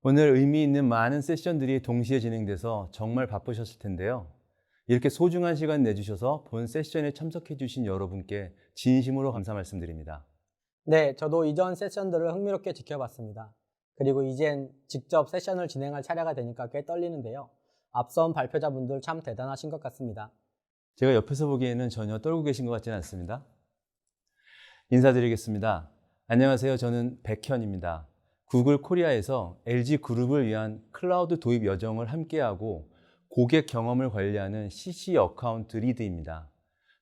오늘 의미 있는 많은 세션들이 동시에 진행돼서 정말 바쁘셨을 텐데요. 이렇게 소중한 시간 내주셔서 본 세션에 참석해 주신 여러분께 진심으로 감사 말씀드립니다. 네, 저도 이전 세션들을 흥미롭게 지켜봤습니다. 그리고 이젠 직접 세션을 진행할 차례가 되니까 꽤 떨리는데요. 앞선 발표자분들 참 대단하신 것 같습니다. 제가 옆에서 보기에는 전혀 떨고 계신 것 같지는 않습니다. 인사드리겠습니다. 안녕하세요. 저는 백현입니다. 구글 코리아에서 LG 그룹을 위한 클라우드 도입 여정을 함께하고 고객 경험을 관리하는 CC 어카운트 리드입니다.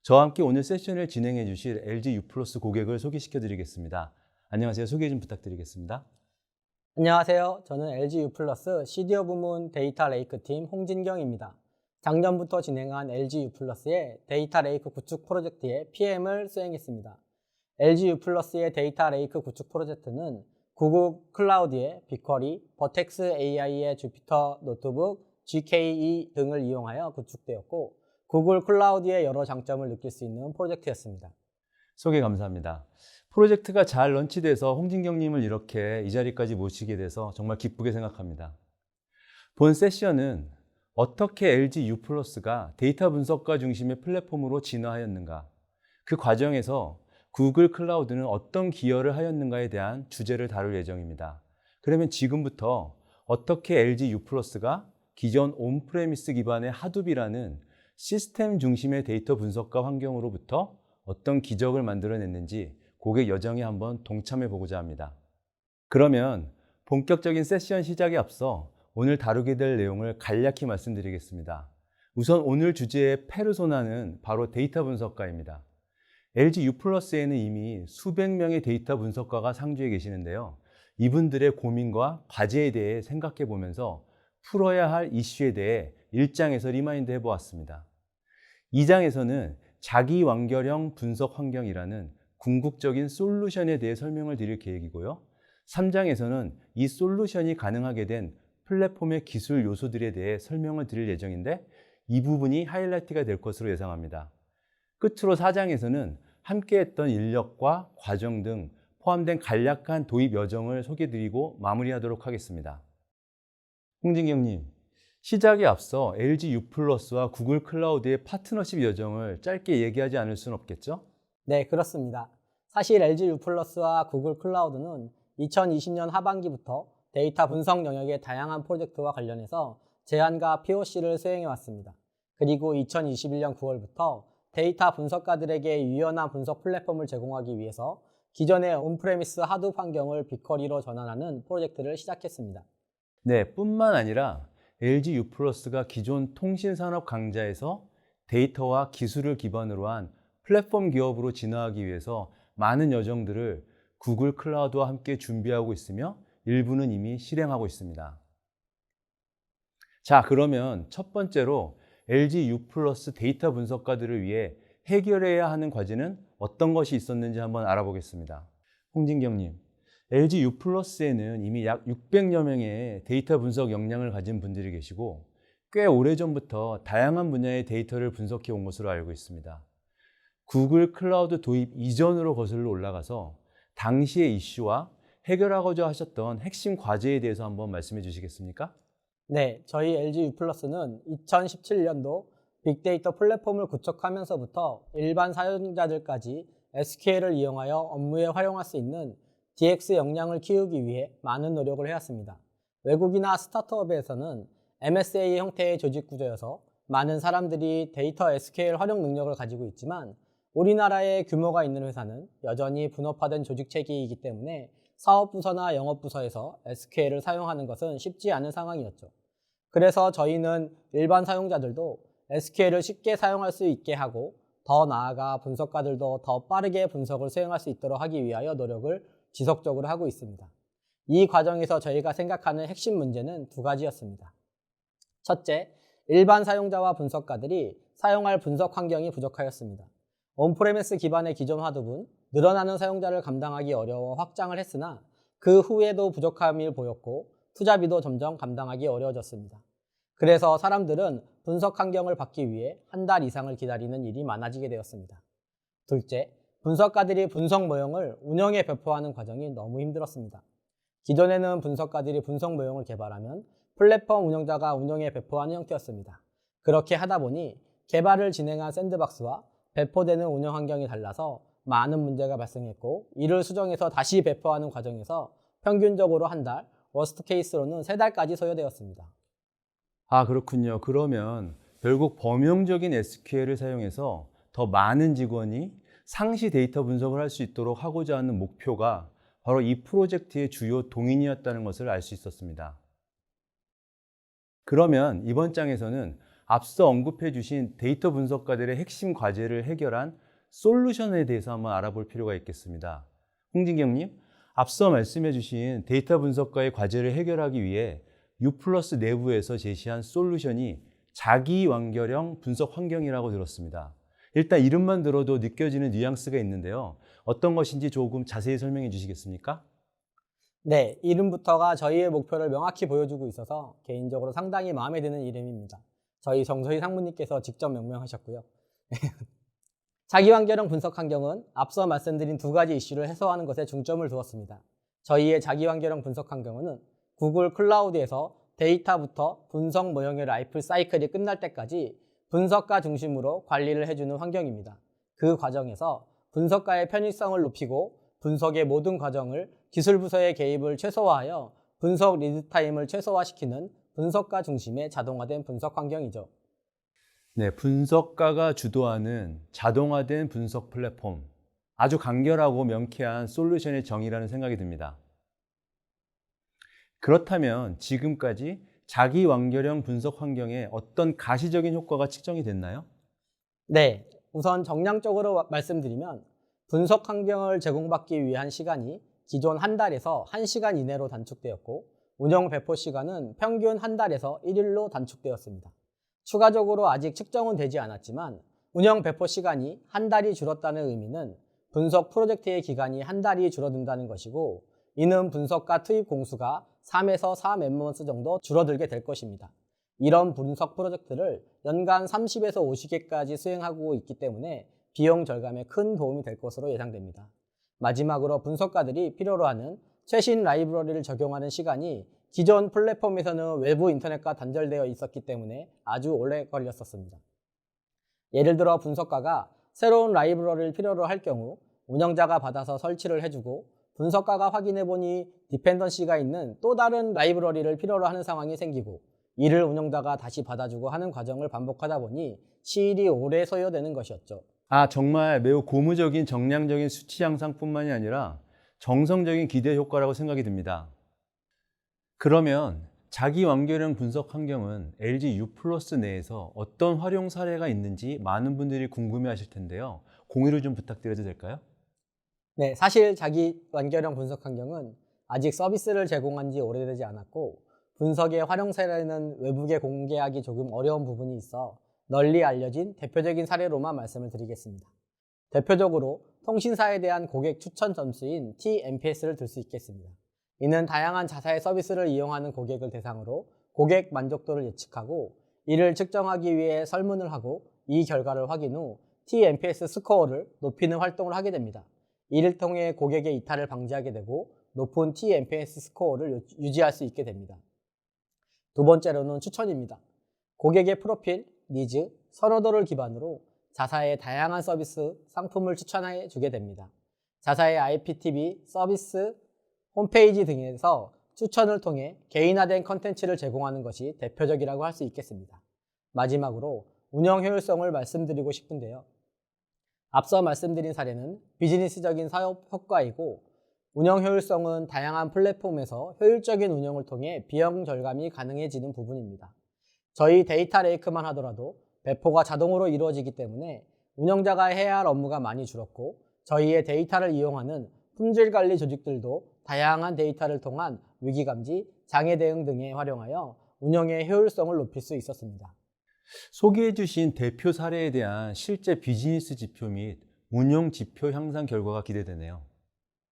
저와 함께 오늘 세션을 진행해 주실 LG U+ 고객을 소개시켜 드리겠습니다. 안녕하세요. 소개 좀 부탁드리겠습니다. 안녕하세요. 저는 LG U+ CDO 부문 데이터 레이크 팀 홍진경입니다. 작년부터 진행한 LG U+의 데이터 레이크 구축 프로젝트의 PM을 수행했습니다. LG U+의 데이터 레이크 구축 프로젝트는 구글 클라우드의 빅쿼리, 버텍스 AI의 주피터 노트북, GKE 등을 이용하여 구축되었고 구글 클라우드의 여러 장점을 느낄 수 있는 프로젝트였습니다. 소개 감사합니다. 프로젝트가 잘 런치돼서 홍진경님을 이렇게 이 자리까지 모시게 돼서 정말 기쁘게 생각합니다. 본 세션은 어떻게 LG U+가 데이터 분석가 중심의 플랫폼으로 진화하였는가, 그 과정에서 구글 클라우드는 어떤 기여를 하였는가에 대한 주제를 다룰 예정입니다. 그러면 지금부터 어떻게 LG U+가 기존 온프레미스 기반의 하둡이라는 시스템 중심의 데이터 분석가 환경으로부터 어떤 기적을 만들어냈는지 고객 여정에 한번 동참해 보고자 합니다. 그러면 본격적인 세션 시작에 앞서 오늘 다루게 될 내용을 간략히 말씀드리겠습니다. 우선 오늘 주제의 페르소나는 바로 데이터 분석가입니다. LG U+에는 이미 수백 명의 데이터 분석가가 상주해 계시는데요. 이분들의 고민과 과제에 대해 생각해 보면서 풀어야 할 이슈에 대해 1장에서 리마인드 해보았습니다. 2장에서는 자기 완결형 분석 환경이라는 궁극적인 솔루션에 대해 설명을 드릴 계획이고요. 3장에서는 이 솔루션이 가능하게 된 플랫폼의 기술 요소들에 대해 설명을 드릴 예정인데 이 부분이 하이라이트가 될 것으로 예상합니다. 끝으로 4장에서는 함께했던 인력과 과정 등 포함된 간략한 도입 여정을 소개드리고 마무리하도록 하겠습니다. 홍진경님, 시작에 앞서 LG U+와 구글 클라우드의 파트너십 여정을 짧게 얘기하지 않을 수는 없겠죠? 네, 그렇습니다. 사실 LG U+와 구글 클라우드는 2020년 하반기부터 데이터 분석 영역의 다양한 프로젝트와 관련해서 제안과 POC를 수행해 왔습니다. 그리고 2021년 9월부터 데이터 분석가들에게 유연한 분석 플랫폼을 제공하기 위해서 기존의 온프레미스 하둡 환경을 빅쿼리로 전환하는 프로젝트를 시작했습니다. 네, 뿐만 아니라 LG U+가 기존 통신산업 강자에서 데이터와 기술을 기반으로 한 플랫폼 기업으로 진화하기 위해서 많은 여정들을 구글 클라우드와 함께 준비하고 있으며 일부는 이미 실행하고 있습니다. 자, 그러면 첫 번째로 LG U+ 데이터 분석가들을 위해 해결해야 하는 과제는 어떤 것이 있었는지 한번 알아보겠습니다. 홍진경님, LG U+에는 이미 약 600여 명의 데이터 분석 역량을 가진 분들이 계시고 꽤 오래전부터 다양한 분야의 데이터를 분석해 온 것으로 알고 있습니다. 구글 클라우드 도입 이전으로 거슬러 올라가서 당시의 이슈와 해결하고자 하셨던 핵심 과제에 대해서 한번 말씀해 주시겠습니까? 네, 저희 LG U+는 2017년도 빅데이터 플랫폼을 구축하면서부터 일반 사용자들까지 SQL을 이용하여 업무에 활용할 수 있는 DX 역량을 키우기 위해 많은 노력을 해왔습니다. 외국이나 스타트업에서는 MSA 형태의 조직 구조여서 많은 사람들이 데이터 SQL 활용 능력을 가지고 있지만 우리나라의 규모가 있는 회사는 여전히 분업화된 조직 체계이기 때문에 사업부서나 영업부서에서 SQL을 사용하는 것은 쉽지 않은 상황이었죠. 그래서 저희는 일반 사용자들도 SQL을 쉽게 사용할 수 있게 하고 더 나아가 분석가들도 더 빠르게 분석을 수행할 수 있도록 하기 위하여 노력을 지속적으로 하고 있습니다. 이 과정에서 저희가 생각하는 핵심 문제는 두 가지였습니다. 첫째, 일반 사용자와 분석가들이 사용할 분석 환경이 부족하였습니다. 온프레미스 기반의 기존 하둡은 늘어나는 사용자를 감당하기 어려워 확장을 했으나 그 후에도 부족함을 보였고 투자비도 점점 감당하기 어려워졌습니다. 그래서 사람들은 분석 환경을 받기 위해 한 달 이상을 기다리는 일이 많아지게 되었습니다. 둘째, 분석가들이 분석 모형을 운영에 배포하는 과정이 너무 힘들었습니다. 기존에는 분석가들이 분석 모형을 개발하면 플랫폼 운영자가 운영에 배포하는 형태였습니다. 그렇게 하다 보니 개발을 진행한 샌드박스와 배포되는 운영 환경이 달라서 많은 문제가 발생했고 이를 수정해서 다시 배포하는 과정에서 평균적으로 한 달, 워스트 케이스로는 3달까지 소요되었습니다. 아, 그렇군요. 그러면 결국 범용적인 SQL을 사용해서 더 많은 직원이 상시 데이터 분석을 할 수 있도록 하고자 하는 목표가 바로 이 프로젝트의 주요 동인이었다는 것을 알 수 있었습니다. 그러면 이번 장에서는 앞서 언급해 주신 데이터 분석가들의 핵심 과제를 해결한 솔루션에 대해서 한번 알아볼 필요가 있겠습니다. 홍진경님, 앞서 말씀해 주신 데이터 분석가의 과제를 해결하기 위해 U+ 내부에서 제시한 솔루션이 자기 완결형 분석 환경이라고 들었습니다. 일단 이름만 들어도 느껴지는 뉘앙스가 있는데요. 어떤 것인지 조금 자세히 설명해 주시겠습니까? 네, 이름부터가 저희의 목표를 명확히 보여주고 있어서 개인적으로 상당히 마음에 드는 이름입니다. 저희 정소희 상무님께서 직접 명명하셨고요. 자기완결형 분석 환경은 앞서 말씀드린 2가지 이슈를 해소하는 것에 중점을 두었습니다. 저희의 자기완결형 분석 환경은 구글 클라우드에서 데이터부터 분석 모형의 라이프 사이클이 끝날 때까지 분석가 중심으로 관리를 해주는 환경입니다. 그 과정에서 분석가의 편의성을 높이고 분석의 모든 과정을 기술 부서의 개입을 최소화하여 분석 리드 타임을 최소화시키는 분석가 중심의 자동화된 분석 환경이죠. 네, 분석가가 주도하는 자동화된 분석 플랫폼. 아주 간결하고 명쾌한 솔루션의 정의라는 생각이 듭니다. 그렇다면 지금까지 자기 완결형 분석 환경에 어떤 가시적인 효과가 측정이 됐나요? 네, 우선 정량적으로 말씀드리면 분석 환경을 제공받기 위한 시간이 기존 한 달에서 1시간 이내로 단축되었고 운영 배포 시간은 평균 한 달에서 1일로 단축되었습니다. 추가적으로 아직 측정은 되지 않았지만 운영 배포 시간이 한 달이 줄었다는 의미는 분석 프로젝트의 기간이 한 달이 줄어든다는 것이고 이는 분석가 투입 공수가 3에서 4멤버스 정도 줄어들게 될 것입니다. 이런 분석 프로젝트를 연간 30에서 50개까지 수행하고 있기 때문에 비용 절감에 큰 도움이 될 것으로 예상됩니다. 마지막으로 분석가들이 필요로 하는 최신 라이브러리를 적용하는 시간이 기존 플랫폼에서는 외부 인터넷과 단절되어 있었기 때문에 아주 오래 걸렸었습니다. 예를 들어 분석가가 새로운 라이브러리를 필요로 할 경우 운영자가 받아서 설치를 해주고 분석가가 확인해보니 디펜던시가 있는 또 다른 라이브러리를 필요로 하는 상황이 생기고 이를 운영자가 다시 받아주고 하는 과정을 반복하다 보니 시일이 오래 소요되는 것이었죠. 아, 정말 매우 고무적인 정량적인 수치 향상뿐만이 아니라 정성적인 기대 효과라고 생각이 듭니다. 그러면 자기 완결형 분석 환경은 LG U+ 내에서 어떤 활용 사례가 있는지 많은 분들이 궁금해 하실 텐데요. 공유를 좀 부탁드려도 될까요? 네, 사실 자기 완결형 분석 환경은 아직 서비스를 제공한 지 오래되지 않았고 분석의 활용 사례는 외부에 공개하기 조금 어려운 부분이 있어 널리 알려진 대표적인 사례로만 말씀을 드리겠습니다. 대표적으로 통신사에 대한 고객 추천 점수인 TNPS를 들 수 있겠습니다. 이는 다양한 자사의 서비스를 이용하는 고객을 대상으로 고객 만족도를 예측하고 이를 측정하기 위해 설문을 하고 이 결과를 확인 후 TNPS 스코어를 높이는 활동을 하게 됩니다. 이를 통해 고객의 이탈을 방지하게 되고 높은 TNPS 스코어를 유지할 수 있게 됩니다. 두 번째로는 추천입니다. 고객의 프로필, 니즈, 선호도를 기반으로 자사의 다양한 서비스, 상품을 추천해 주게 됩니다. 자사의 IPTV, 서비스, 홈페이지 등에서 추천을 통해 개인화된 컨텐츠를 제공하는 것이 대표적이라고 할 수 있겠습니다. 마지막으로 운영 효율성을 말씀드리고 싶은데요. 앞서 말씀드린 사례는 비즈니스적인 사업 효과이고 운영 효율성은 다양한 플랫폼에서 효율적인 운영을 통해 비용 절감이 가능해지는 부분입니다. 저희 데이터 레이크만 하더라도 배포가 자동으로 이루어지기 때문에 운영자가 해야 할 업무가 많이 줄었고 저희의 데이터를 이용하는 품질관리 조직들도 다양한 데이터를 통한 위기감지, 장애 대응 등에 활용하여 운영의 효율성을 높일 수 있었습니다. 소개해 주신 대표 사례에 대한 실제 비즈니스 지표 및 운용 지표 향상 결과가 기대되네요.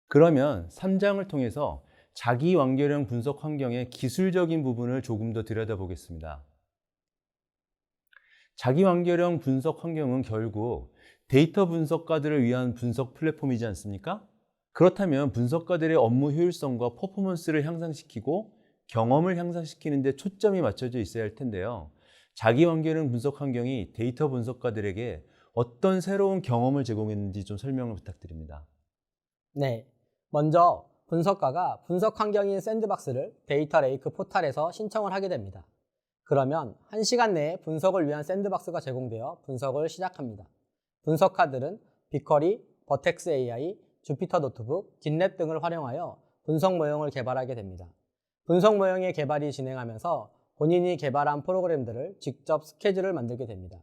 그러면 3장을 통해서 자기 완결형 분석 환경의 기술적인 부분을 조금 더 들여다보겠습니다. 자기 완결형 분석 환경은 결국 데이터 분석가들을 위한 분석 플랫폼이지 않습니까? 그렇다면 분석가들의 업무 효율성과 퍼포먼스를 향상시키고 경험을 향상시키는 데 초점이 맞춰져 있어야 할 텐데요. 자기 완결형 분석 환경이 데이터 분석가들에게 어떤 새로운 경험을 제공했는지 좀 설명을 부탁드립니다. 네, 먼저 분석가가 분석 환경인 샌드박스를 데이터 레이크 포탈에서 신청을 하게 됩니다. 그러면 1시간 내에 분석을 위한 샌드박스가 제공되어 분석을 시작합니다. 분석가들은 빅쿼리, 버텍스 AI, 주피터 노트북, 깃랩 등을 활용하여 분석 모형을 개발하게 됩니다. 분석 모형의 개발이 진행하면서 본인이 개발한 프로그램들을 직접 스케줄을 만들게 됩니다.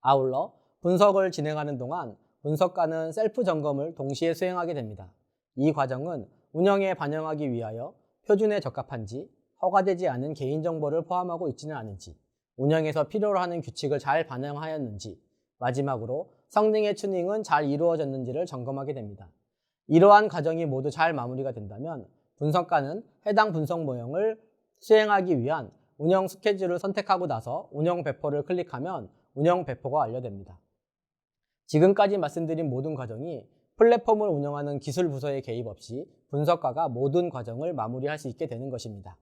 아울러 분석을 진행하는 동안 분석가는 셀프 점검을 동시에 수행하게 됩니다. 이 과정은 운영에 반영하기 위하여 표준에 적합한지, 허가되지 않은 개인정보를 포함하고 있지는 않은지, 운영에서 필요로 하는 규칙을 잘 반영하였는지, 마지막으로 성능의 튜닝은 잘 이루어졌는지를 점검하게 됩니다. 이러한 과정이 모두 잘 마무리가 된다면 분석가는 해당 분석 모형을 수행하기 위한 운영 스케줄을 선택하고 나서 운영 배포를 클릭하면 운영 배포가 완료됩니다. 지금까지 말씀드린 모든 과정이 플랫폼을 운영하는 기술 부서의 개입 없이 분석가가 모든 과정을 마무리할 수 있게 되는 것입니다.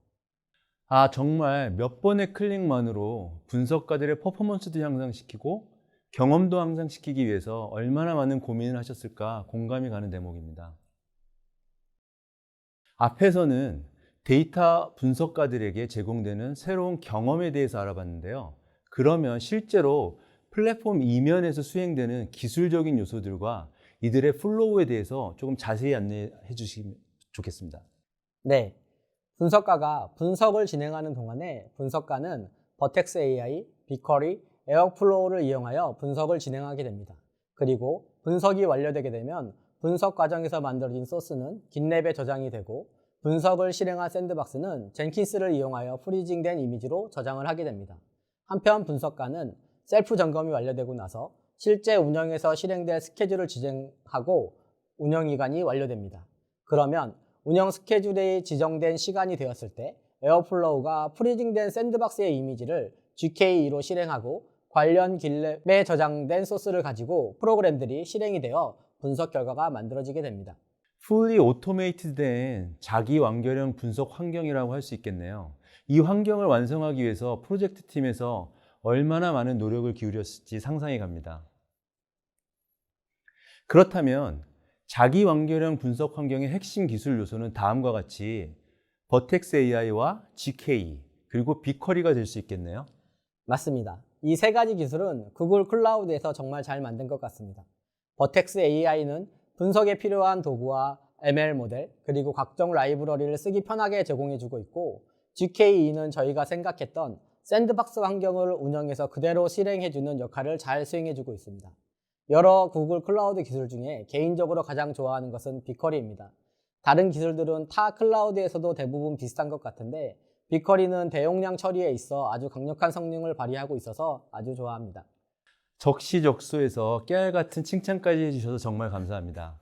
정말 몇 번의 클릭만으로 분석가들의 퍼포먼스도 향상시키고 경험도 향상시키기 위해서 얼마나 많은 고민을 하셨을까 공감이 가는 대목입니다. 앞에서는 데이터 분석가들에게 제공되는 새로운 경험에 대해서 알아봤는데요. 그러면 실제로 플랫폼 이면에서 수행되는 기술적인 요소들과 이들의 플로우에 대해서 조금 자세히 안내해 주시면 좋겠습니다. 네, 분석가가 분석을 진행하는 동안에 분석가는 버텍스 AI, 빅쿼리, 에어플로우를 이용하여 분석을 진행하게 됩니다. 그리고 분석이 완료되게 되면 분석 과정에서 만들어진 소스는 깃랩에 저장이 되고 분석을 실행한 샌드박스는 젠킨스를 이용하여 프리징된 이미지로 저장을 하게 됩니다. 한편 분석가는 셀프 점검이 완료되고 나서 실제 운영에서 실행될 스케줄을 지정하고 운영기간이 완료됩니다. 그러면 운영 스케줄이 지정된 시간이 되었을 때 에어플로우가 프리징된 샌드박스의 이미지를 GKE로 실행하고 관련 깃랩에 저장된 소스를 가지고 프로그램들이 실행이 되어 분석 결과가 만들어지게 됩니다. fully automated 된 자기 완결형 분석 환경이라고 할 수 있겠네요. 이 환경을 완성하기 위해서 프로젝트 팀에서 얼마나 많은 노력을 기울였을지 상상이 갑니다. 그렇다면 자기 완결형 분석 환경의 핵심 기술 요소는 다음과 같이 버텍스 AI와 GK 그리고 빅쿼리가 될 수 있겠네요. 맞습니다. 이 세 가지 기술은 구글 클라우드에서 정말 잘 만든 것 같습니다. 버텍스 AI는 분석에 필요한 도구와 ML 모델, 그리고 각종 라이브러리를 쓰기 편하게 제공해주고 있고 GKE는 저희가 생각했던 샌드박스 환경을 운영해서 그대로 실행해주는 역할을 잘 수행해주고 있습니다. 여러 구글 클라우드 기술 중에 개인적으로 가장 좋아하는 것은 빅쿼리입니다. 다른 기술들은 타 클라우드에서도 대부분 비슷한 것 같은데 빅쿼리는 대용량 처리에 있어 아주 강력한 성능을 발휘하고 있어서 아주 좋아합니다. 적시적소에서 깨알같은 칭찬까지 해주셔서 정말 감사합니다.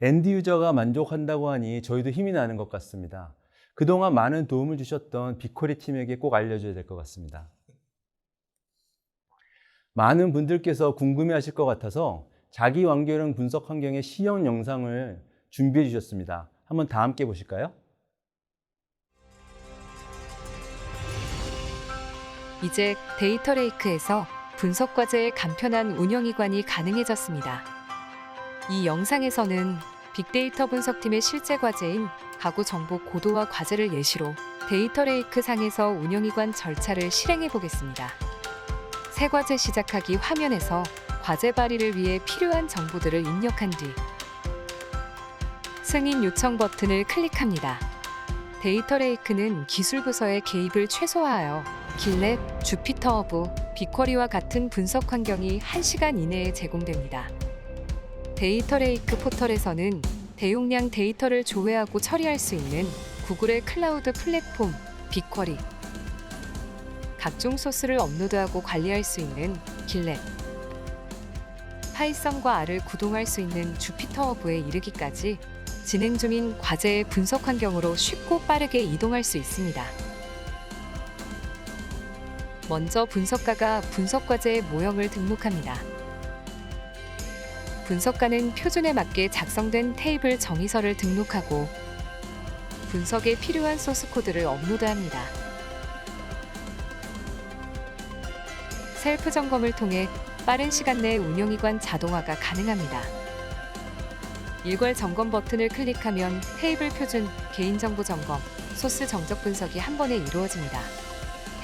엔드 유저가 만족한다고 하니 저희도 힘이 나는 것 같습니다. 그동안 많은 도움을 주셨던 빅쿼리 팀에게 꼭 알려줘야 될 것 같습니다. 많은 분들께서 궁금해하실 것 같아서 자기 완결형 분석 환경의 시연 영상을 준비해 주셨습니다. 한번 다 함께 보실까요? 이제 데이터 레이크에서 분석 과제의 간편한 운영 이관이 가능해졌습니다. 이 영상에서는 빅데이터 분석팀의 실제 과제인 가구 정보 고도화 과제를 예시로 데이터 레이크 상에서 운영 이관 절차를 실행해 보겠습니다. 새 과제 시작하기 화면에서 과제 발의를 위해 필요한 정보들을 입력한 뒤 승인 요청 버튼을 클릭합니다. 데이터 레이크는 기술 부서의 개입을 최소화하여 깃랩, 주피터 허브, 빅쿼리와 같은 분석 환경이 1시간 이내에 제공됩니다. 데이터 레이크 포털에서는 대용량 데이터를 조회하고 처리할 수 있는 구글의 클라우드 플랫폼 빅쿼리, 각종 소스를 업로드하고 관리할 수 있는 깃랩, 파이썬과 R을 구동할 수 있는 주피터 허브에 이르기까지 진행 중인 과제의 분석 환경으로 쉽고 빠르게 이동할 수 있습니다. 먼저 분석가가 분석 과제의 모형을 등록합니다. 분석가는 표준에 맞게 작성된 테이블 정의서를 등록하고 분석에 필요한 소스 코드를 업로드합니다. 셀프 점검을 통해 빠른 시간 내에 운영이관 자동화가 가능합니다. 일괄 점검 버튼을 클릭하면 테이블 표준, 개인정보 점검, 소스 정적 분석이 한 번에 이루어집니다.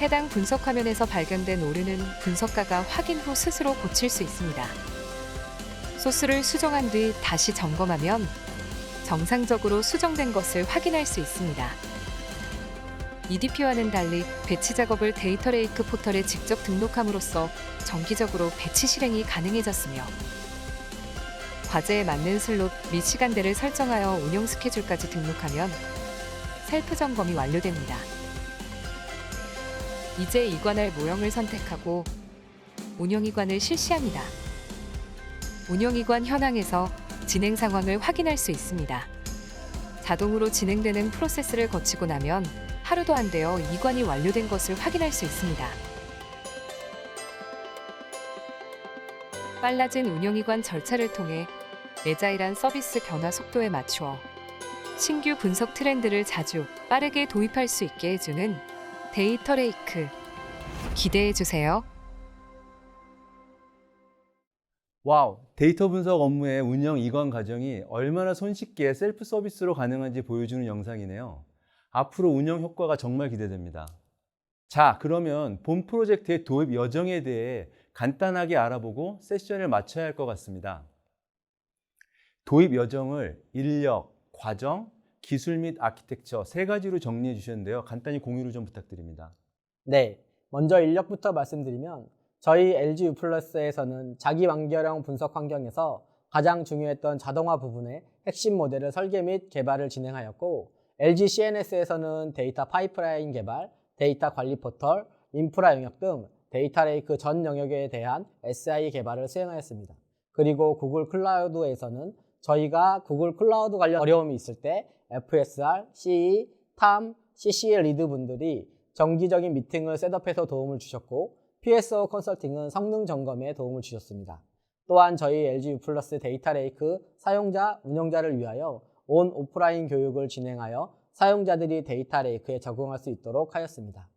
해당 분석 화면에서 발견된 오류는 분석가가 확인 후 스스로 고칠 수 있습니다. 소스를 수정한 뒤 다시 점검하면 정상적으로 수정된 것을 확인할 수 있습니다. EDP와는 달리 배치 작업을 데이터 레이크 포털에 직접 등록함으로써 정기적으로 배치 실행이 가능해졌으며 과제에 맞는 슬롯 및 시간대를 설정하여 운영 스케줄까지 등록하면 셀프 점검이 완료됩니다. 이제 이관할 모형을 선택하고 운영이관을 실시합니다. 운영이관 현황에서 진행 상황을 확인할 수 있습니다. 자동으로 진행되는 프로세스를 거치고 나면 하루도 안 되어 이관이 완료된 것을 확인할 수 있습니다. 빨라진 운영이관 절차를 통해 애자일한 서비스 변화 속도에 맞추어 신규 분석 트렌드를 자주 빠르게 도입할 수 있게 해주는 데이터 레이크. 기대해 주세요. 와우, 데이터 분석 업무의 운영 이관 과정이 얼마나 손쉽게 셀프 서비스로 가능한지 보여주는 영상이네요. 앞으로 운영 효과가 정말 기대됩니다. 자, 그러면 본 프로젝트의 도입 여정에 대해 간단하게 알아보고 세션을 마쳐야 할 것 같습니다. 도입 여정을 인력, 과정, 기술 및 아키텍처 세 가지로 정리해 주셨는데요. 간단히 공유를 좀 부탁드립니다. 네, 먼저 인력부터 말씀드리면 저희 LG U+에서는 자기 완결형 분석 환경에서 가장 중요했던 자동화 부분의 핵심 모델을 설계 및 개발을 진행하였고, LG CNS에서는 데이터 파이프라인 개발, 데이터 관리 포털, 인프라 영역 등 데이터 레이크 전 영역에 대한 SI 개발을 수행하였습니다. 그리고 구글 클라우드에서는 저희가 구글 클라우드 관련 어려움이 있을 때 FSR, CE, 탐, CC의 리드 분들이 정기적인 미팅을 셋업해서 도움을 주셨고, PSO 컨설팅은 성능 점검에 도움을 주셨습니다. 또한 저희 LG U+ 데이터 레이크 사용자, 운영자를 위하여 온 오프라인 교육을 진행하여 사용자들이 데이터 레이크에 적응할 수 있도록 하였습니다.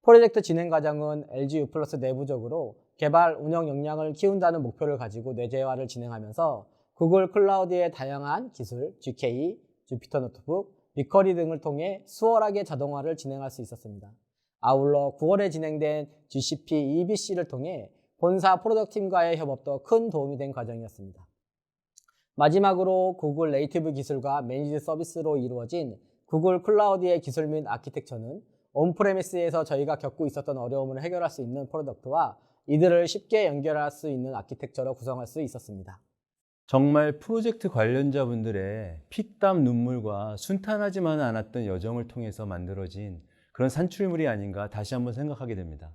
프로젝트 진행 과정은 LG U+ 내부적으로 개발, 운영 역량을 키운다는 목표를 가지고 내재화를 진행하면서 구글 클라우드의 다양한 기술, GK, 주피터 노트북, 빅쿼리 등을 통해 수월하게 자동화를 진행할 수 있었습니다. 아울러 9월에 진행된 GCP EBC를 통해 본사 프로덕트팀과의 협업도 큰 도움이 된 과정이었습니다. 마지막으로 구글 네이티브 기술과 매니지 서비스로 이루어진 구글 클라우드의 기술 및 아키텍처는 온프레미스에서 저희가 겪고 있었던 어려움을 해결할 수 있는 프로덕트와 이들을 쉽게 연결할 수 있는 아키텍처로 구성할 수 있었습니다. 정말 프로젝트 관련자분들의 피땀 눈물과 순탄하지만은 않았던 여정을 통해서 만들어진 그런 산출물이 아닌가 다시 한번 생각하게 됩니다.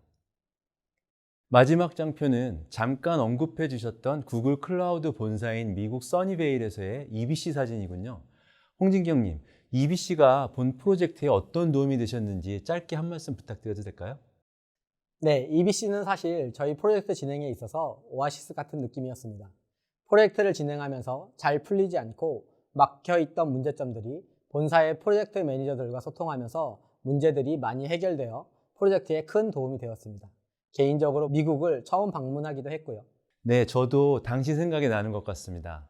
마지막 장표는 잠깐 언급해 주셨던 구글 클라우드 본사인 미국 써니베일에서의 EBC 사진이군요. 홍진경님, EBC가 본 프로젝트에 어떤 도움이 되셨는지 짧게 한 말씀 부탁드려도 될까요? 네, EBC는 사실 저희 프로젝트 진행에 있어서 오아시스 같은 느낌이었습니다. 프로젝트를 진행하면서 잘 풀리지 않고 막혀있던 문제점들이 본사의 프로젝트 매니저들과 소통하면서 문제들이 많이 해결되어 프로젝트에 큰 도움이 되었습니다. 개인적으로 미국을 처음 방문하기도 했고요. 네, 저도 당시 생각이 나는 것 같습니다.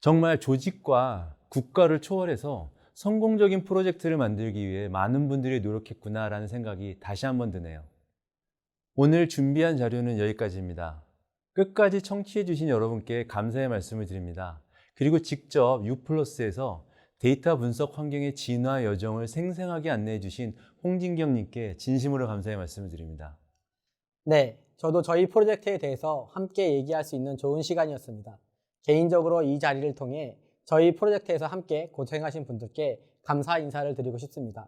정말 조직과 국가를 초월해서 성공적인 프로젝트를 만들기 위해 많은 분들이 노력했구나라는 생각이 다시 한번 드네요. 오늘 준비한 자료는 여기까지입니다. 끝까지 청취해 주신 여러분께 감사의 말씀을 드립니다. 그리고 직접 U+에서 데이터 분석 환경의 진화 여정을 생생하게 안내해 주신 홍진경님께 진심으로 감사의 말씀을 드립니다. 네, 저도 저희 프로젝트에 대해서 함께 얘기할 수 있는 좋은 시간이었습니다. 개인적으로 이 자리를 통해 저희 프로젝트에서 함께 고생하신 분들께 감사 인사를 드리고 싶습니다.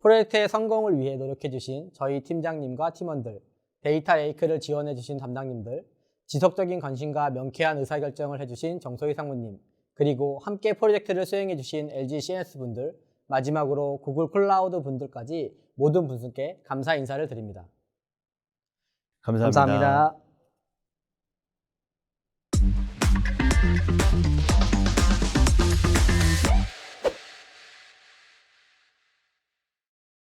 프로젝트의 성공을 위해 노력해 주신 저희 팀장님과 팀원들, 데이터 레이크를 지원해 주신 담당님들, 지속적인 관심과 명쾌한 의사결정을 해주신 정소희 상무님, 그리고 함께 프로젝트를 수행해주신 LG CNS 분들, 마지막으로 구글 클라우드 분들까지 모든 분들께 감사 인사를 드립니다. 감사합니다. 감사합니다.